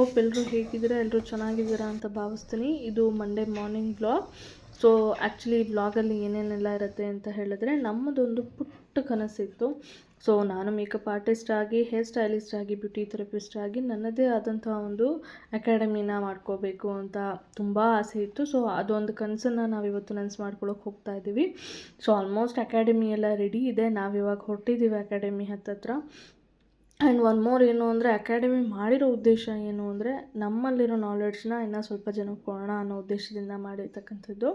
Hope ಎಲ್ಲರೂ ಹೇಗಿದ್ದೀರಾ, ಎಲ್ಲರೂ ಚೆನ್ನಾಗಿದ್ದೀರಾ ಅಂತ ಭಾವಿಸ್ತೀನಿ. ಇದು Monday morning vlog. So actually ವ್ಲಾಗಲ್ಲಿ ಏನೇನೆಲ್ಲ ಇರುತ್ತೆ ಅಂತ ಹೇಳಿದ್ರೆ, ನಮ್ಮದೊಂದು ಪುಟ್ಟ ಕನಸಿತ್ತು. ಸೊ ನಾನು ಮೇಕಪ್ ಆರ್ಟಿಸ್ಟ್ ಆಗಿ, ಹೇರ್ ಸ್ಟೈಲಿಸ್ಟ್ ಆಗಿ, ಬ್ಯೂಟಿ ಥೆರಪಿಸ್ಟ್ ಆಗಿ ನನ್ನದೇ ಆದಂಥ ಒಂದು ಅಕಾಡೆಮಿನ ಮಾಡ್ಕೋಬೇಕು ಅಂತ ತುಂಬ ಆಸೆ ಇತ್ತು. ಸೊ ಅದೊಂದು ಕನಸನ್ನು ನಾವಿವತ್ತು ನನಸು ಮಾಡ್ಕೊಳ್ಳೋಕೆ ಹೋಗ್ತಾ ಇದ್ದೀವಿ. ಸೊ ಆಲ್ಮೋಸ್ಟ್ ಅಕಾಡೆಮಿ ಎಲ್ಲ ರೆಡಿ ಇದೆ. ನಾವಿವಾಗ ಹೊರಟಿದ್ದೀವಿ ಅಕಾಡೆಮಿ ಹತ್ತತ್ರ. ಆ್ಯಂಡ್ ಒನ್ ಮೋರ್ ಏನು ಅಂದರೆ, ಅಕಾಡೆಮಿ ಮಾಡಿರೋ ಉದ್ದೇಶ ಏನು ಅಂದರೆ, ನಮ್ಮಲ್ಲಿರೋ ನಾಲೆಡ್ಜ್ನ ಇನ್ನೂ ಸ್ವಲ್ಪ ಜನಕ್ಕೆ ಕೊಡೋಣ ಅನ್ನೋ ಉದ್ದೇಶದಿಂದ ಮಾಡಿರ್ತಕ್ಕಂಥದ್ದು.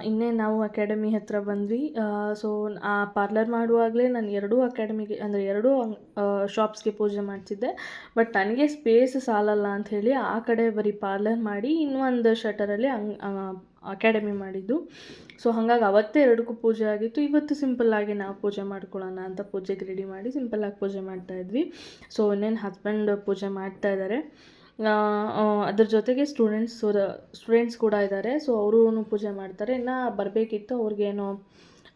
ಇನ್ನೇನು ನಾವು ಅಕಾಡೆಮಿ ಹತ್ರ ಬಂದ್ವಿ. ಸೊ ಆ ಪಾರ್ಲರ್ ಮಾಡುವಾಗಲೇ ನಾನು ಎರಡೂ ಅಕಾಡೆಮಿಗೆ ಅಂದರೆ ಎರಡೂ ಶಾಪ್ಸ್ಗೆ ಪೂಜೆ ಮಾಡ್ತಿದ್ದೆ. ಬಟ್ ನನಗೆ ಸ್ಪೇಸ್ ಸಾಲಲ್ಲ ಅಂಥೇಳಿ ಆ ಕಡೆ ಬರೀ ಪಾರ್ಲರ್ ಮಾಡಿ ಇನ್ನೊಂದು ಶಟರಲ್ಲಿ ಅಕಾಡೆಮಿ ಮಾಡಿದ್ದು. ಸೊ ಹಾಗಾಗಿ ಅವತ್ತೇ ಎರಡಕ್ಕೂ ಪೂಜೆ ಆಗಿತ್ತು. ಇವತ್ತು ಸಿಂಪಲ್ಲಾಗಿ ನಾವು ಪೂಜೆ ಮಾಡ್ಕೊಳ್ಳೋಣ ಅಂತ ಪೂಜೆಗೆ ರೆಡಿ ಮಾಡಿ ಸಿಂಪಲ್ಲಾಗಿ ಪೂಜೆ ಮಾಡ್ತಾಯಿದ್ವಿ. ಸೊ ಇನ್ನೇನು ಹಸ್ಬೆಂಡ್ ಪೂಜೆ ಮಾಡ್ತಾಯಿದ್ದಾರೆ. ಅದ್ರ ಜೊತೆಗೆ ಸ್ಟೂಡೆಂಟ್ಸ್ ಕೂಡ ಇದ್ದಾರೆ. ಸೊ ಅವರೂ ಪೂಜೆ ಮಾಡ್ತಾರೆ. ಇನ್ನು ಬರಬೇಕಿತ್ತು, ಅವ್ರಿಗೇನೋ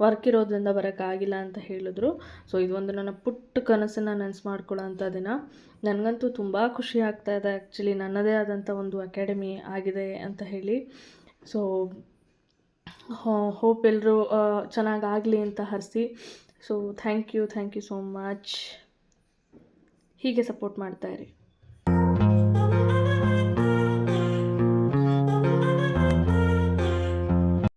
ವರ್ಕ್ ಇರೋದ್ರಿಂದ ಬರೋಕ್ಕಾಗಿಲ್ಲ ಅಂತ ಹೇಳಿದ್ರು. ಸೊ ಇದೊಂದು ನನ್ನ ಪುಟ್ಟ ಕನಸನ್ನು ನನಸು ಮಾಡ್ಕೊಳ್ಳೋ ಅಂಥ ದಿನ. ನನಗಂತೂ ತುಂಬ ಖುಷಿ ಆಗ್ತಾಯಿದೆ. ಆ್ಯಕ್ಚುಲಿ ನನ್ನದೇ ಆದಂಥ ಒಂದು ಅಕಾಡೆಮಿ ಆಗಿದೆ ಅಂತ ಹೇಳಿ. ಸೊ ಹೋಪ್ ಎಲ್ಲರೂ ಚೆನ್ನಾಗಾಗಲಿ ಅಂತ ಹರಿಸಿ. So thank you so much. ಹೀಗೆ ಸಪೋರ್ಟ್ ಮಾಡ್ತಾಯಿರಿ.